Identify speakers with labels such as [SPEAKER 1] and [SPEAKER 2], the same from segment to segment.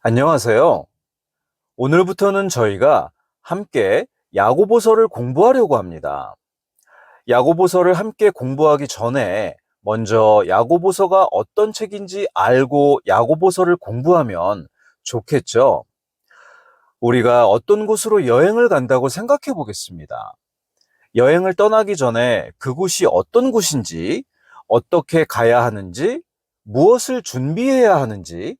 [SPEAKER 1] 안녕하세요. 오늘부터는 저희가 함께 야고보서를 공부하려고 합니다. 야고보서를 함께 공부하기 전에 먼저 야고보서가 어떤 책인지 알고 야고보서를 공부하면 좋겠죠? 우리가 어떤 곳으로 여행을 간다고 생각해 보겠습니다. 여행을 떠나기 전에 그곳이 어떤 곳인지, 어떻게 가야 하는지, 무엇을 준비해야 하는지,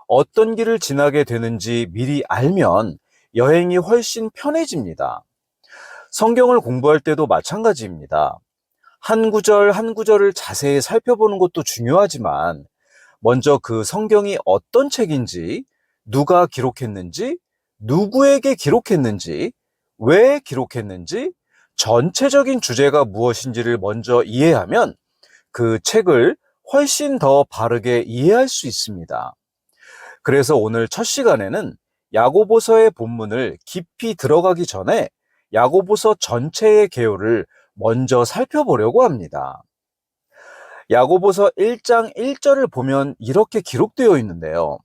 [SPEAKER 1] 어떤 길을 지나게 되는지 미리 알면 여행이 훨씬 편해집니다. 성경을 공부할 때도 마찬가지입니다. 한 구절 한 구절을 자세히 살펴보는 것도 중요하지만 먼저 그 성경이 어떤 책인지, 누가 기록했는지, 누구에게 기록했는지, 왜 기록했는지, 전체적인 주제가 무엇인지를 먼저 이해하면 그 책을 훨씬 더 바르게 이해할 수 있습니다. 그래서 오늘 첫 시간에는 야고보서의 본문을 깊이 들어가기 전에 야고보서 전체의 개요를 먼저 살펴보려고 합니다. 야고보서 1장 1절을 보면 이렇게 기록되어 있는데요.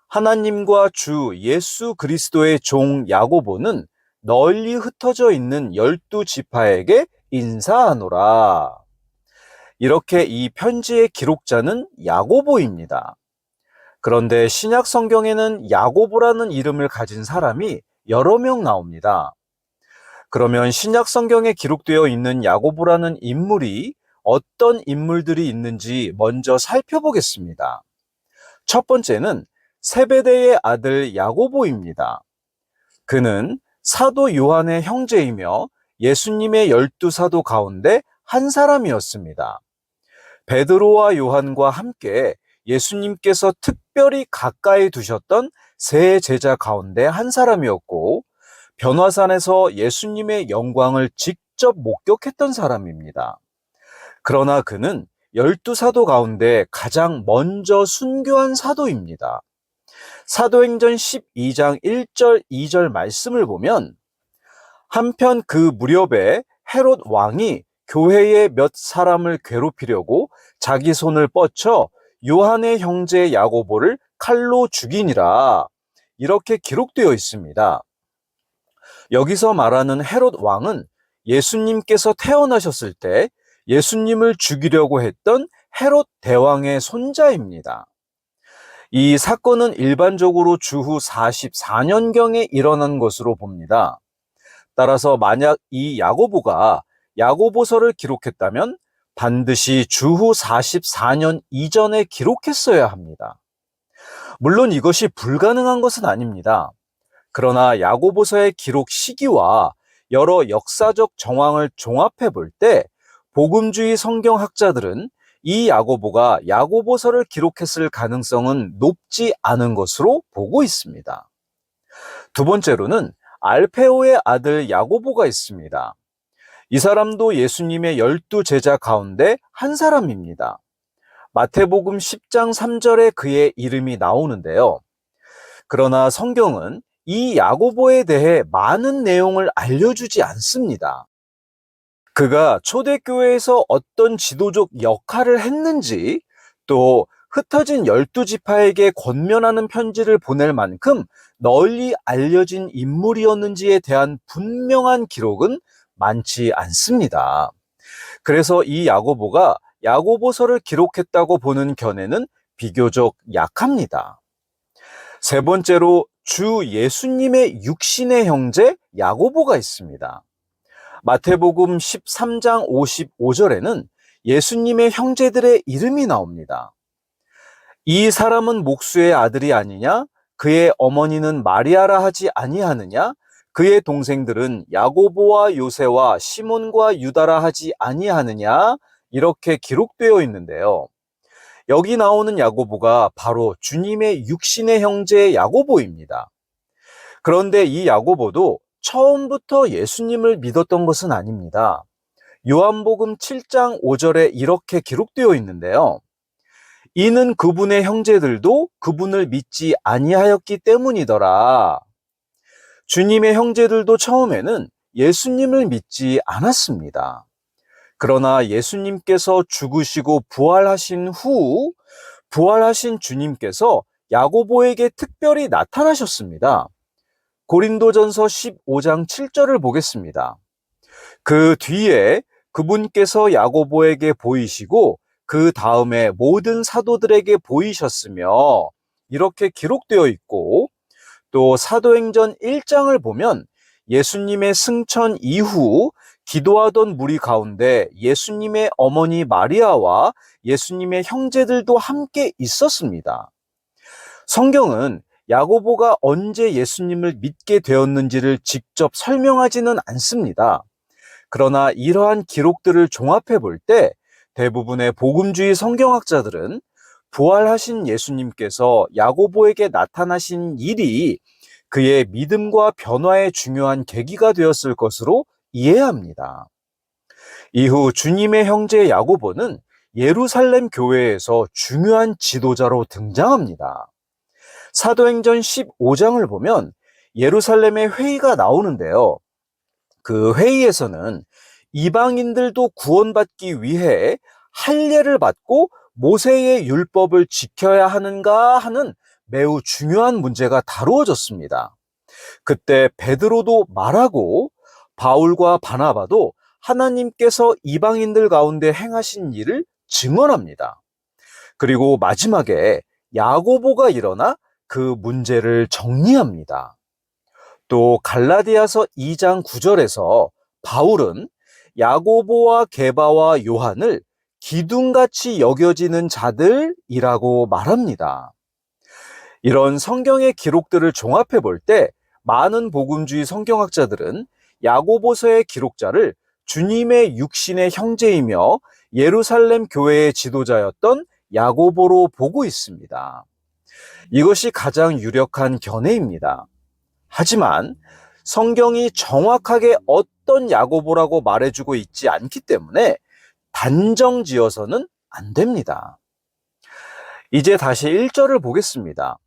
[SPEAKER 1] 하나님과 주 예수 그리스도의 종 야고보는 널리 흩어져 있는 12지파에게 인사하노라. 이렇게 이 편지의 기록자는 야고보입니다. 그런데 신약 성경에는 야고보라는 이름을 가진 사람이 여러 명 나옵니다. 그러면 신약 성경에 기록되어 있는 야고보라는 인물이 어떤 인물들이 있는지 먼저 살펴보겠습니다. 첫 번째는 세베대의 아들 야고보입니다. 그는 사도 요한의 형제이며 예수님의 12사도 가운데 한 사람이었습니다. 베드로와 요한과 함께 예수님께서 특별히 가까이 두셨던 세 제자 가운데 한 사람이었고, 변화산에서 예수님의 영광을 직접 목격했던 사람입니다. 그러나 그는 12사도 가운데 가장 먼저 순교한 사도입니다. 사도행전 12장 1절 2절 말씀을 보면 한편 그 무렵에 헤롯 왕이 교회의 몇 사람을 괴롭히려고 자기 손을 뻗쳐 요한의 형제 야고보를 칼로 죽이니라, 이렇게 기록되어 있습니다. 여기서 말하는 헤롯 왕은 예수님께서 태어나셨을 때 예수님을 죽이려고 했던 헤롯 대왕의 손자입니다. 이 사건은 일반적으로 주후 44년경에 일어난 것으로 봅니다. 따라서 만약 이 야고보가 야고보서를 기록했다면 반드시 주후 44년 이전에 기록했어야 합니다. 물론 이것이 불가능한 것은 아닙니다. 그러나 야고보서의 기록 시기와 여러 역사적 정황을 종합해 볼 때 복음주의 성경학자들은 이 야고보가 야고보서를 기록했을 가능성은 높지 않은 것으로 보고 있습니다. 두 번째로는 알페오의 아들 야고보가 있습니다. 이 사람도 예수님의 12제자 가운데 한 사람입니다. 마태복음 10장 3절에 그의 이름이 나오는데요. 그러나 성경은 이 야고보에 대해 많은 내용을 알려주지 않습니다. 그가 초대교회에서 어떤 지도적 역할을 했는지, 또 흩어진 12지파에게 권면하는 편지를 보낼 만큼 널리 알려진 인물이었는지에 대한 분명한 기록은 많지 않습니다. 그래서 이 야고보가 야고보서를 기록했다고 보는 견해는 비교적 약합니다. 세 번째로 주 예수님의 육신의 형제 야고보가 있습니다. 마태복음 13장 55절에는 예수님의 형제들의 이름이 나옵니다. 이 사람은 목수의 아들이 아니냐? 그의 어머니는 마리아라 하지 아니하느냐? 그의 동생들은 야고보와 요새와 시몬과 유다라 하지 아니하느냐? 이렇게 기록되어 있는데요. 여기 나오는 야고보가 바로 주님의 육신의 형제 야고보입니다. 그런데 이 야고보도 처음부터 예수님을 믿었던 것은 아닙니다. 요한복음 7장 5절에 이렇게 기록되어 있는데요. 이는 그분의 형제들도 그분을 믿지 아니하였기 때문이더라. 주님의 형제들도 처음에는 예수님을 믿지 않았습니다. 그러나 예수님께서 죽으시고 부활하신 후 부활하신 주님께서 야고보에게 특별히 나타나셨습니다. 고린도전서 15장 7절을 보겠습니다. 그 뒤에 그분께서 야고보에게 보이시고 그 다음에 모든 사도들에게 보이셨으며 이렇게 기록되어 있고, 또 사도행전 1장을 보면 예수님의 승천 이후 기도하던 무리 가운데 예수님의 어머니 마리아와 예수님의 형제들도 함께 있었습니다. 성경은 야고보가 언제 예수님을 믿게 되었는지를 직접 설명하지는 않습니다. 그러나 이러한 기록들을 종합해 볼 때 대부분의 복음주의 성경학자들은 부활하신 예수님께서 야고보에게 나타나신 일이 그의 믿음과 변화의 중요한 계기가 되었을 것으로 이해합니다. 이후 주님의 형제 야고보는 예루살렘 교회에서 중요한 지도자로 등장합니다. 사도행전 15장을 보면 예루살렘의 회의가 나오는데요. 그 회의에서는 이방인들도 구원받기 위해 할례를 받고 모세의 율법을 지켜야 하는가 하는 매우 중요한 문제가 다루어졌습니다. 그때 베드로도 말하고 바울과 바나바도 하나님께서 이방인들 가운데 행하신 일을 증언합니다. 그리고 마지막에 야고보가 일어나 그 문제를 정리합니다. 또 갈라디아서 2장 9절에서 바울은 야고보와 게바와 요한을 기둥같이 여겨지는 자들이라고 말합니다. 이런 성경의 기록들을 종합해 볼 때 많은 복음주의 성경학자들은 야고보서의 기록자를 주님의 육신의 형제이며 예루살렘 교회의 지도자였던 야고보로 보고 있습니다. 이것이 가장 유력한 견해입니다. 하지만 성경이 정확하게 어떤 야고보라고 말해주고 있지 않기 때문에 단정 지어서는 안 됩니다. 이제 다시 1절을 보겠습니다.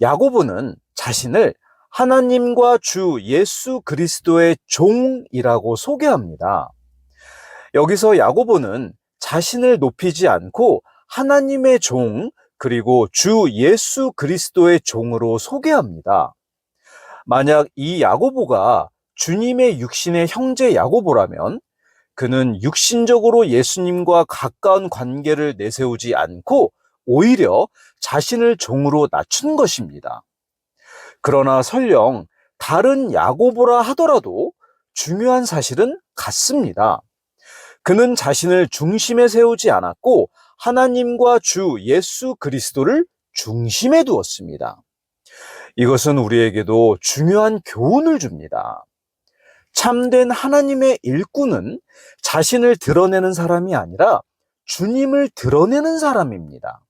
[SPEAKER 1] 야고보는 자신을 하나님과 주 예수 그리스도의 종이라고 소개합니다. 여기서 야고보는 자신을 높이지 않고 하나님의 종, 그리고 주 예수 그리스도의 종으로 소개합니다. 만약 이 야고보가 주님의 육신의 형제 야고보라면 그는 육신적으로 예수님과 가까운 관계를 내세우지 않고 오히려 자신을 종으로 낮춘 것입니다. 그러나 설령 다른 야고보라 하더라도 중요한 사실은 같습니다. 그는 자신을 중심에 세우지 않았고 하나님과 주 예수 그리스도를 중심에 두었습니다. 이것은 우리에게도 중요한 교훈을 줍니다. 참된 하나님의 일꾼은 자신을 드러내는 사람이 아니라 주님을 드러내는 사람입니다.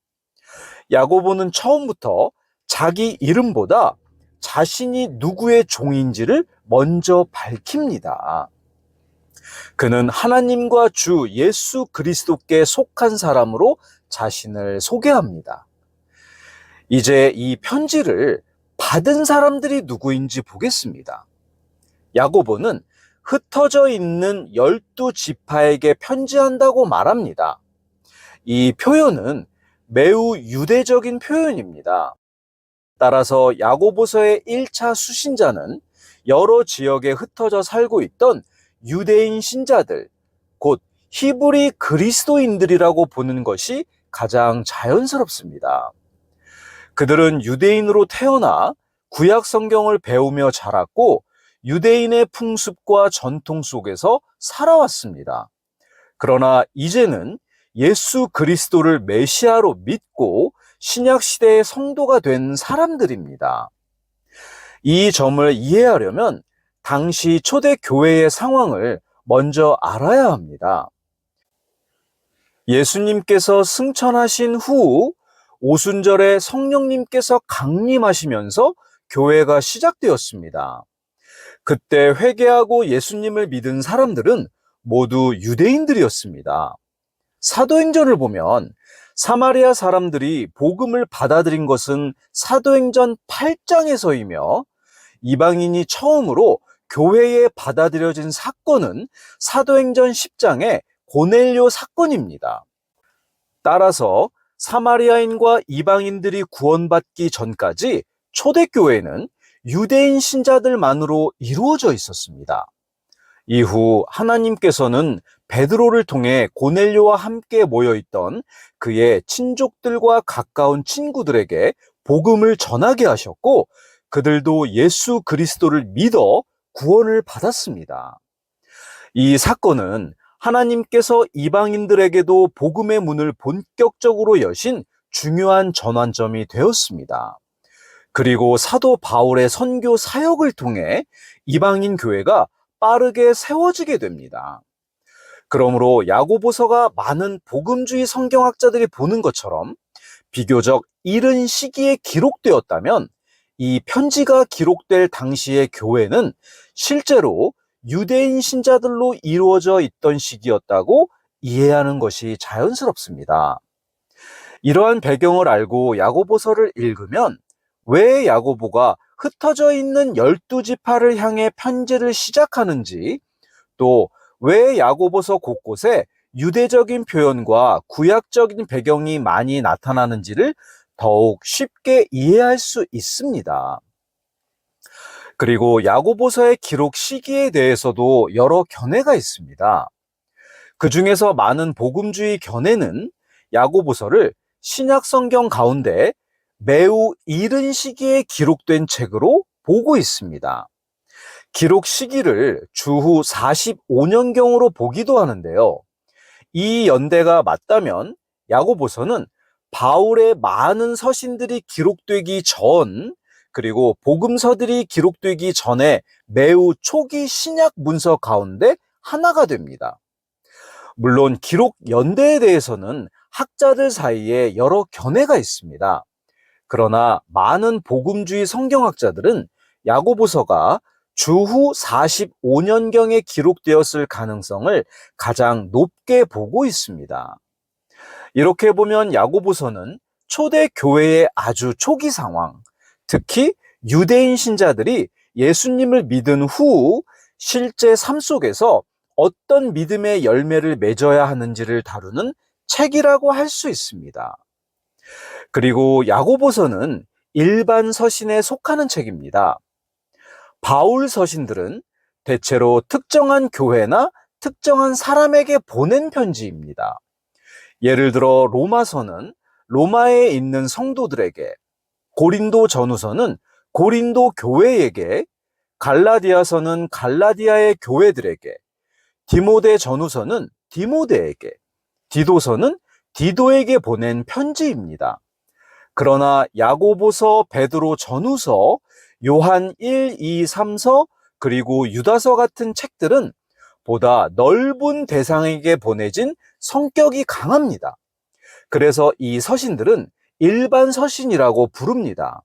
[SPEAKER 1] 야고보는 처음부터 자기 이름보다 자신이 누구의 종인지를 먼저 밝힙니다. 그는 하나님과 주 예수 그리스도께 속한 사람으로 자신을 소개합니다. 이제 이 편지를 받은 사람들이 누구인지 보겠습니다. 야고보는 흩어져 있는 12지파에게 편지한다고 말합니다. 이 표현은 매우 유대적인 표현입니다. 따라서 야고보서의 1차 수신자는 여러 지역에 흩어져 살고 있던 유대인 신자들, 곧 히브리 그리스도인들이라고 보는 것이 가장 자연스럽습니다. 그들은 유대인으로 태어나 구약 성경을 배우며 자랐고 유대인의 풍습과 전통 속에서 살아왔습니다. 그러나 이제는 예수 그리스도를 메시아로 믿고 신약 시대의 성도가 된 사람들입니다. 이 점을 이해하려면 당시 초대 교회의 상황을 먼저 알아야 합니다. 예수님께서 승천하신 후 오순절에 성령님께서 강림하시면서 교회가 시작되었습니다. 그때 회개하고 예수님을 믿은 사람들은 모두 유대인들이었습니다. 사도행전을 보면 사마리아 사람들이 복음을 받아들인 것은 사도행전 8장에서이며 이방인이 처음으로 교회에 받아들여진 사건은 사도행전 10장의 고넬료 사건입니다. 따라서 사마리아인과 이방인들이 구원받기 전까지 초대교회는 유대인 신자들만으로 이루어져 있었습니다. 이후 하나님께서는 베드로를 통해 고넬료와 함께 모여있던 그의 친족들과 가까운 친구들에게 복음을 전하게 하셨고, 그들도 예수 그리스도를 믿어 구원을 받았습니다. 이 사건은 하나님께서 이방인들에게도 복음의 문을 본격적으로 여신 중요한 전환점이 되었습니다. 그리고 사도 바울의 선교 사역을 통해 이방인 교회가 빠르게 세워지게 됩니다. 그러므로 야고보서가 많은 복음주의 성경학자들이 보는 것처럼 비교적 이른 시기에 기록되었다면, 이 편지가 기록될 당시의 교회는 실제로 유대인 신자들로 이루어져 있던 시기였다고 이해하는 것이 자연스럽습니다. 이러한 배경을 알고 야고보서를 읽으면 왜 야고보가 흩어져 있는 12지파를 향해 편지를 시작하는지, 또 왜 야고보서 곳곳에 유대적인 표현과 구약적인 배경이 많이 나타나는지를 더욱 쉽게 이해할 수 있습니다. 그리고 야고보서의 기록 시기에 대해서도 여러 견해가 있습니다. 그 중에서 많은 복음주의 견해는 야고보서를 신약 성경 가운데 매우 이른 시기에 기록된 책으로 보고 있습니다. 기록 시기를 주후 45년경으로 보기도 하는데요. 이 연대가 맞다면 야고보서는 바울의 많은 서신들이 기록되기 전, 그리고 복음서들이 기록되기 전에 매우 초기 신약 문서 가운데 하나가 됩니다. 물론 기록 연대에 대해서는 학자들 사이에 여러 견해가 있습니다. 그러나 많은 복음주의 성경학자들은 야고보서가 주후 45년경에 기록되었을 가능성을 가장 높게 보고 있습니다. 이렇게 보면 야고보서는 초대 교회의 아주 초기 상황, 특히 유대인 신자들이 예수님을 믿은 후 실제 삶 속에서 어떤 믿음의 열매를 맺어야 하는지를 다루는 책이라고 할 수 있습니다. 그리고 야고보서는 일반 서신에 속하는 책입니다. 바울 서신들은 대체로 특정한 교회나 특정한 사람에게 보낸 편지입니다. 예를 들어 로마서는 로마에 있는 성도들에게, 고린도 전후서는 고린도 교회에게, 갈라디아서는 갈라디아의 교회들에게, 디모데 전후서는 디모데에게, 디도서는 디도에게 보낸 편지입니다. 그러나 야고보서, 베드로 전후서, 요한 1, 2, 3서, 그리고 유다서 같은 책들은 보다 넓은 대상에게 보내진 성격이 강합니다. 그래서 이 서신들은 일반 서신이라고 부릅니다.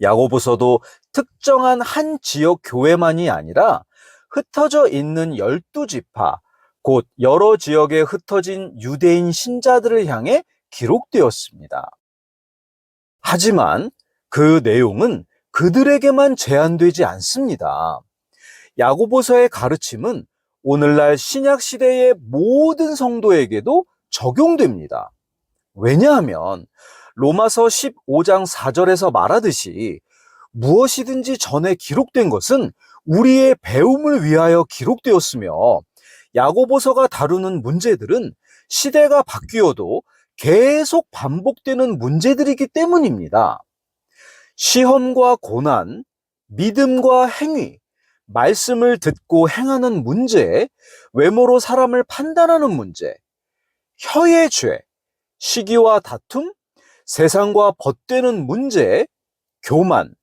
[SPEAKER 1] 야고보서도 특정한 한 지역 교회만이 아니라 흩어져 있는 12지파, 곧 여러 지역에 흩어진 유대인 신자들을 향해 기록되었습니다. 하지만 그 내용은 그들에게만 제한되지 않습니다. 야고보서의 가르침은 오늘날 신약 시대의 모든 성도에게도 적용됩니다. 왜냐하면 로마서 15장 4절에서 말하듯이 무엇이든지 전에 기록된 것은 우리의 배움을 위하여 기록되었으며, 야고보서가 다루는 문제들은 시대가 바뀌어도 계속 반복되는 문제들이기 때문입니다. 시험과 고난, 믿음과 행위, 말씀을 듣고 행하는 문제, 외모로 사람을 판단하는 문제, 혀의 죄, 시기와 다툼, 세상과 벗되는 문제, 교만,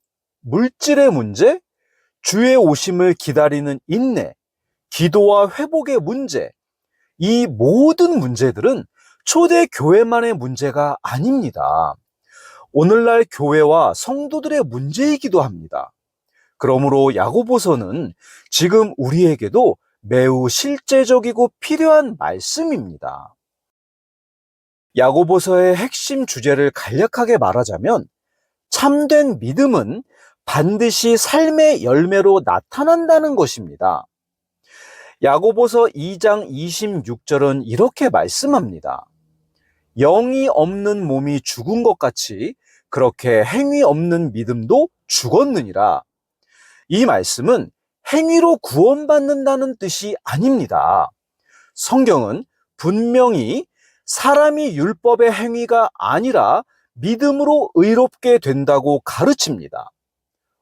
[SPEAKER 1] 물질의 문제, 주의 오심을 기다리는 인내, 기도와 회복의 문제, 이 모든 문제들은 초대 교회만의 문제가 아닙니다. 오늘날 교회와 성도들의 문제이기도 합니다. 그러므로 야고보서는 지금 우리에게도 매우 실제적이고 필요한 말씀입니다. 야고보서의 핵심 주제를 간략하게 말하자면, 참된 믿음은 반드시 삶의 열매로 나타난다는 것입니다. 야고보서 2장 26절은 이렇게 말씀합니다. 영이 없는 몸이 죽은 것 같이 그렇게 행위 없는 믿음도 죽었느니라. 이 말씀은 행위로 구원받는다는 뜻이 아닙니다. 성경은 분명히 사람이 율법의 행위가 아니라 믿음으로 의롭게 된다고 가르칩니다.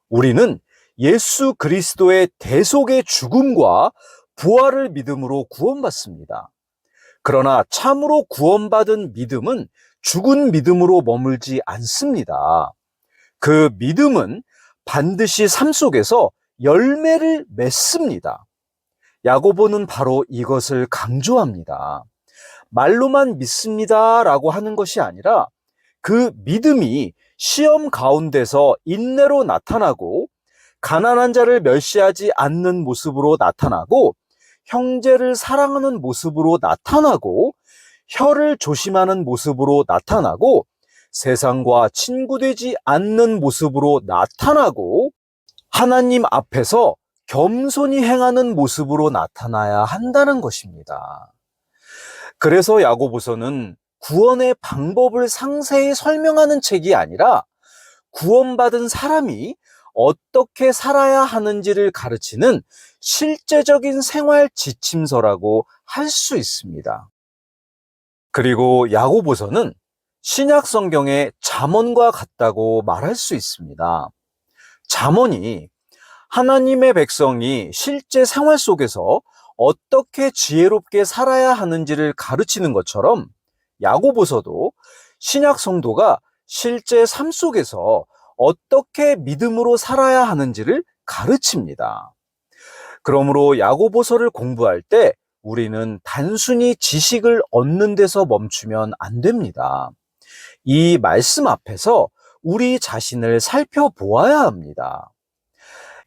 [SPEAKER 1] 우리는 예수 그리스도의 대속의 죽음과 부활을 믿음으로 구원받습니다. 그러나 참으로 구원받은 믿음은 죽은 믿음으로 머물지 않습니다. 그 믿음은 반드시 삶 속에서 열매를 맺습니다. 야고보는 바로 이것을 강조합니다. 말로만 믿습니다라고 하는 것이 아니라 그 믿음이 시험 가운데서 인내로 나타나고 가난한 자를 멸시하지 않는 모습으로 나타나고 형제를 사랑하는 모습으로 나타나고 혀를 조심하는 모습으로 나타나고 세상과 친구되지 않는 모습으로 나타나고 하나님 앞에서 겸손히 행하는 모습으로 나타나야 한다는 것입니다. 그래서 야고보서는 구원의 방법을 상세히 설명하는 책이 아니라 구원받은 사람이 어떻게 살아야 하는지를 가르치는 실제적인 생활 지침서라고 할 수 있습니다. 그리고 야고보서는 신약 성경의 잠언과 같다고 말할 수 있습니다. 잠언이 하나님의 백성이 실제 생활 속에서 어떻게 지혜롭게 살아야 하는지를 가르치는 것처럼 야고보서도 신약 성도가 실제 삶 속에서 어떻게 믿음으로 살아야 하는지를 가르칩니다. 그러므로 야고보서를 공부할 때 우리는 단순히 지식을 얻는 데서 멈추면 안 됩니다. 이 말씀 앞에서 우리 자신을 살펴보아야 합니다.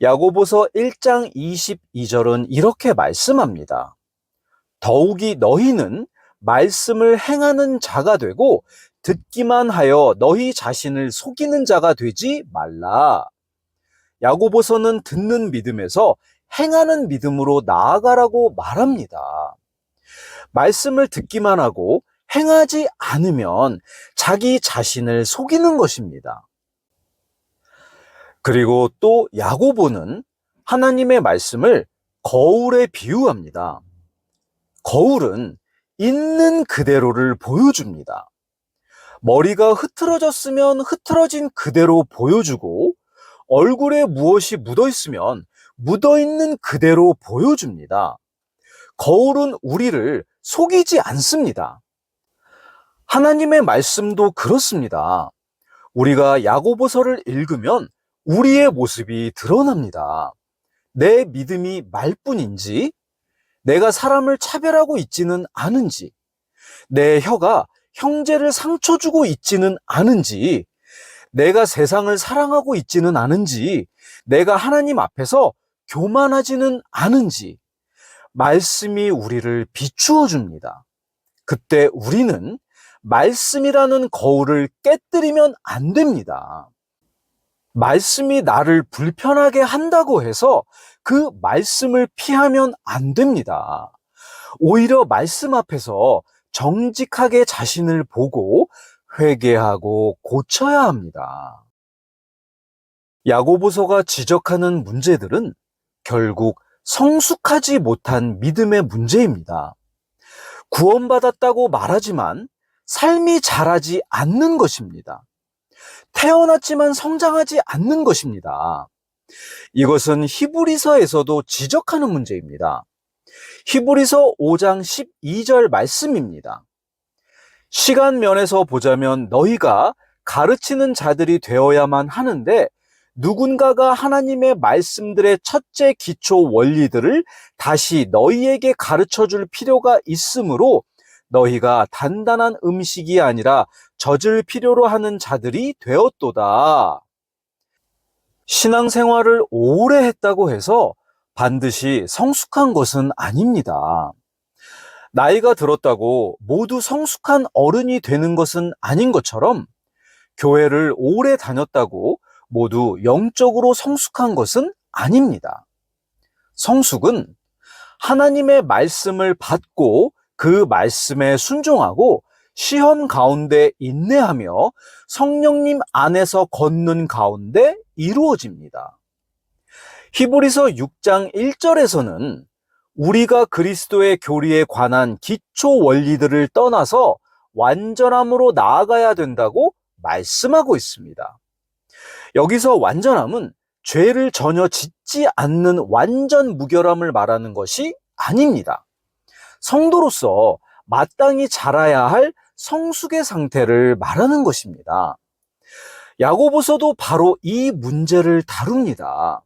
[SPEAKER 1] 야고보서 1장 22절은 이렇게 말씀합니다. 더욱이 너희는 말씀을 행하는 자가 되고 듣기만 하여 너희 자신을 속이는 자가 되지 말라. 야고보서는 듣는 믿음에서 행하는 믿음으로 나아가라고 말합니다. 말씀을 듣기만 하고 행하지 않으면 자기 자신을 속이는 것입니다. 그리고 또 야고보는 하나님의 말씀을 거울에 비유합니다. 거울은 있는 그대로를 보여줍니다. 머리가 흐트러졌으면 흐트러진 그대로 보여주고 얼굴에 무엇이 묻어 있으면 묻어 있는 그대로 보여줍니다. 거울은 우리를 속이지 않습니다. 하나님의 말씀도 그렇습니다. 우리가 야고보서를 읽으면 우리의 모습이 드러납니다. 내 믿음이 말뿐인지, 내가 사람을 차별하고 있지는 않은지, 내 혀가 형제를 상처 주고 있지는 않은지, 내가 세상을 사랑하고 있지는 않은지, 내가 하나님 앞에서 교만하지는 않은지, 말씀이 우리를 비추어 줍니다. 그때 우리는 말씀이라는 거울을 깨뜨리면 안 됩니다. 말씀이 나를 불편하게 한다고 해서 그 말씀을 피하면 안 됩니다. 오히려 말씀 앞에서 정직하게 자신을 보고 회개하고 고쳐야 합니다. 야고보서가 지적하는 문제들은 결국 성숙하지 못한 믿음의 문제입니다. 구원받았다고 말하지만 삶이 자라지 않는 것입니다. 태어났지만 성장하지 않는 것입니다. 이것은 히브리서에서도 지적하는 문제입니다. 히브리서 5장 12절 말씀입니다. 시간 면에서 보자면 너희가 가르치는 자들이 되어야만 하는데 누군가가 하나님의 말씀들의 첫째 기초 원리들을 다시 너희에게 가르쳐 줄 필요가 있으므로 너희가 단단한 음식이 아니라 젖을 필요로 하는 자들이 되었도다. 신앙생활을 오래 했다고 해서 반드시 성숙한 것은 아닙니다. 나이가 들었다고 모두 성숙한 어른이 되는 것은 아닌 것처럼 교회를 오래 다녔다고 모두 영적으로 성숙한 것은 아닙니다. 성숙은 하나님의 말씀을 받고 그 말씀에 순종하고 시험 가운데 인내하며 성령님 안에서 걷는 가운데 이루어집니다. 히브리서 6장 1절에서는 우리가 그리스도의 교리에 관한 기초 원리들을 떠나서 완전함으로 나아가야 된다고 말씀하고 있습니다. 여기서 완전함은 죄를 전혀 짓지 않는 완전 무결함을 말하는 것이 아닙니다. 성도로서 마땅히 자라야 할 성숙의 상태를 말하는 것입니다. 야고보서도 바로 이 문제를 다룹니다.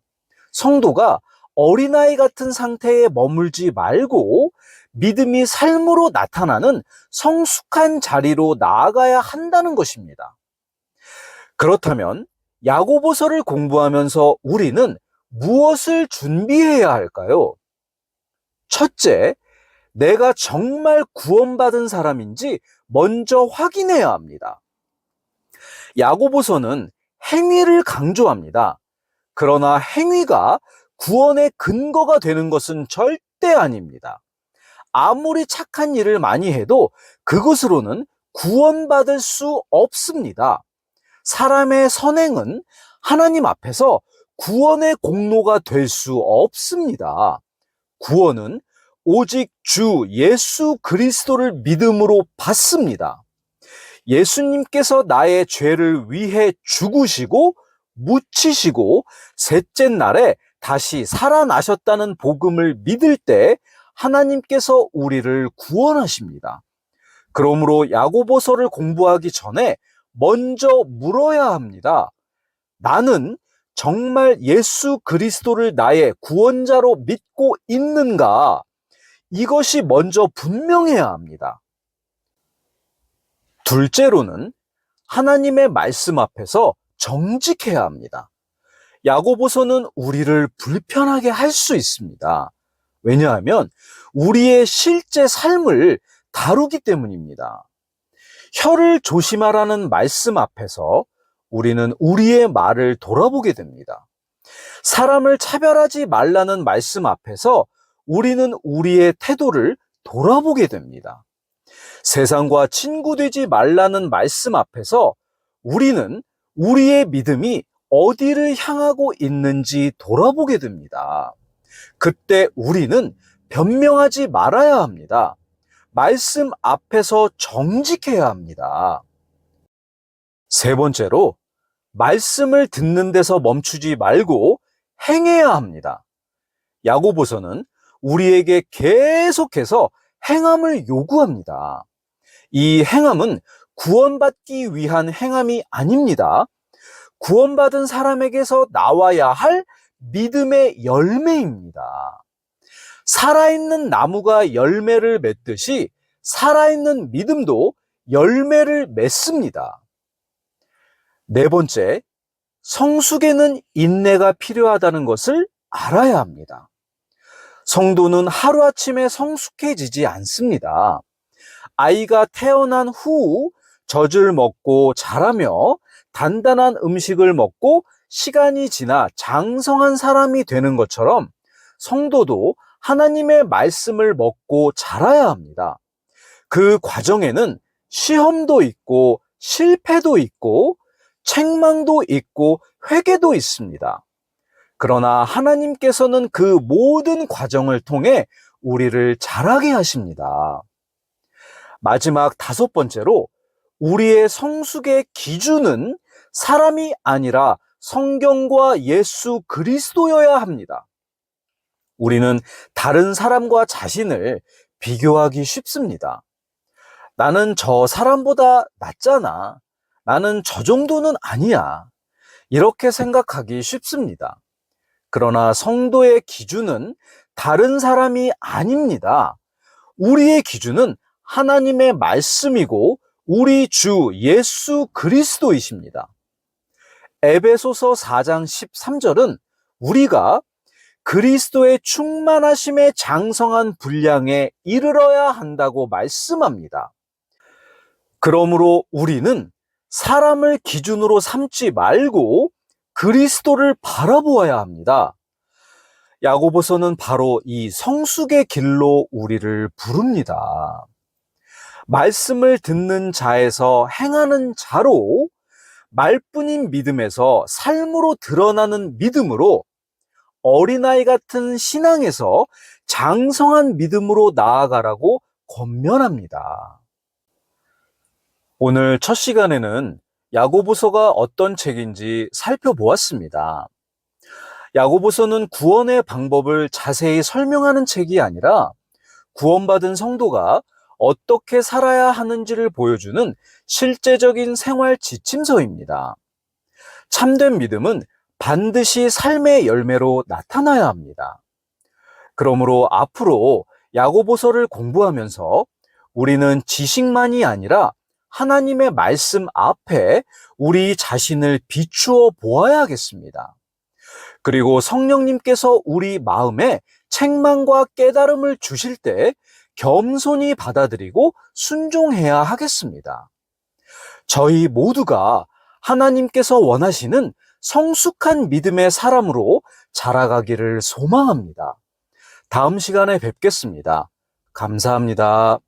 [SPEAKER 1] 성도가 어린아이 같은 상태에 머물지 말고 믿음이 삶으로 나타나는 성숙한 자리로 나아가야 한다는 것입니다. 그렇다면 야고보서를 공부하면서 우리는 무엇을 준비해야 할까요? 첫째, 내가 정말 구원받은 사람인지 먼저 확인해야 합니다. 야고보서는 행위를 강조합니다. 그러나 행위가 구원의 근거가 되는 것은 절대 아닙니다. 아무리 착한 일을 많이 해도 그것으로는 구원받을 수 없습니다. 사람의 선행은 하나님 앞에서 구원의 공로가 될 수 없습니다. 구원은 오직 주 예수 그리스도를 믿음으로 받습니다. 예수님께서 나의 죄를 위해 죽으시고 묻히시고 셋째 날에 다시 살아나셨다는 복음을 믿을 때 하나님께서 우리를 구원하십니다. 그러므로 야고보서를 공부하기 전에 먼저 물어야 합니다. 나는 정말 예수 그리스도를 나의 구원자로 믿고 있는가? 이것이 먼저 분명해야 합니다. 둘째로는 하나님의 말씀 앞에서 정직해야 합니다. 야고보서는 우리를 불편하게 할 수 있습니다. 왜냐하면 우리의 실제 삶을 다루기 때문입니다. 혀를 조심하라는 말씀 앞에서 우리는 우리의 말을 돌아보게 됩니다. 사람을 차별하지 말라는 말씀 앞에서 우리는 우리의 태도를 돌아보게 됩니다. 세상과 친구되지 말라는 말씀 앞에서 우리는 우리의 믿음이 어디를 향하고 있는지 돌아보게 됩니다. 그때 우리는 변명하지 말아야 합니다. 말씀 앞에서 정직해야 합니다. 세 번째로, 말씀을 듣는 데서 멈추지 말고 행해야 합니다. 야고보서는 우리에게 계속해서 행함을 요구합니다. 이 행함은 구원받기 위한 행함이 아닙니다. 구원받은 사람에게서 나와야 할 믿음의 열매입니다. 살아있는 나무가 열매를 맺듯이 살아있는 믿음도 열매를 맺습니다. 네 번째, 성숙에는 인내가 필요하다는 것을 알아야 합니다. 성도는 하루아침에 성숙해지지 않습니다. 아이가 태어난 후 젖을 먹고 자라며 단단한 음식을 먹고 시간이 지나 장성한 사람이 되는 것처럼 성도도 하나님의 말씀을 먹고 자라야 합니다. 그 과정에는 시험도 있고 실패도 있고 책망도 있고 회개도 있습니다. 그러나 하나님께서는 그 모든 과정을 통해 우리를 자라게 하십니다. 마지막 다섯 번째로, 우리의 성숙의 기준은 사람이 아니라 성경과 예수 그리스도여야 합니다. 우리는 다른 사람과 자신을 비교하기 쉽습니다. 나는 저 사람보다 낫잖아. 나는 저 정도는 아니야. 이렇게 생각하기 쉽습니다. 그러나 성도의 기준은 다른 사람이 아닙니다. 우리의 기준은 하나님의 말씀이고 우리 주 예수 그리스도이십니다. 에베소서 4장 13절은 우리가 그리스도의 충만하심에 장성한 분량에 이르러야 한다고 말씀합니다. 그러므로 우리는 사람을 기준으로 삼지 말고 그리스도를 바라보아야 합니다. 야고보서는 바로 이 성숙의 길로 우리를 부릅니다. 말씀을 듣는 자에서 행하는 자로 말뿐인 믿음에서 삶으로 드러나는 믿음으로 어린아이 같은 신앙에서 장성한 믿음으로 나아가라고 권면합니다. 오늘 첫 시간에는 야고보서가 어떤 책인지 살펴보았습니다. 야고보서는 구원의 방법을 자세히 설명하는 책이 아니라 구원받은 성도가 어떻게 살아야 하는지를 보여주는 실제적인 생활 지침서입니다. 참된 믿음은 반드시 삶의 열매로 나타나야 합니다. 그러므로 앞으로 야고보서를 공부하면서 우리는 지식만이 아니라 하나님의 말씀 앞에 우리 자신을 비추어 보아야겠습니다. 그리고 성령님께서 우리 마음에 책망과 깨달음을 주실 때 겸손히 받아들이고 순종해야 하겠습니다. 저희 모두가 하나님께서 원하시는 성숙한 믿음의 사람으로 자라가기를 소망합니다. 다음 시간에 뵙겠습니다. 감사합니다.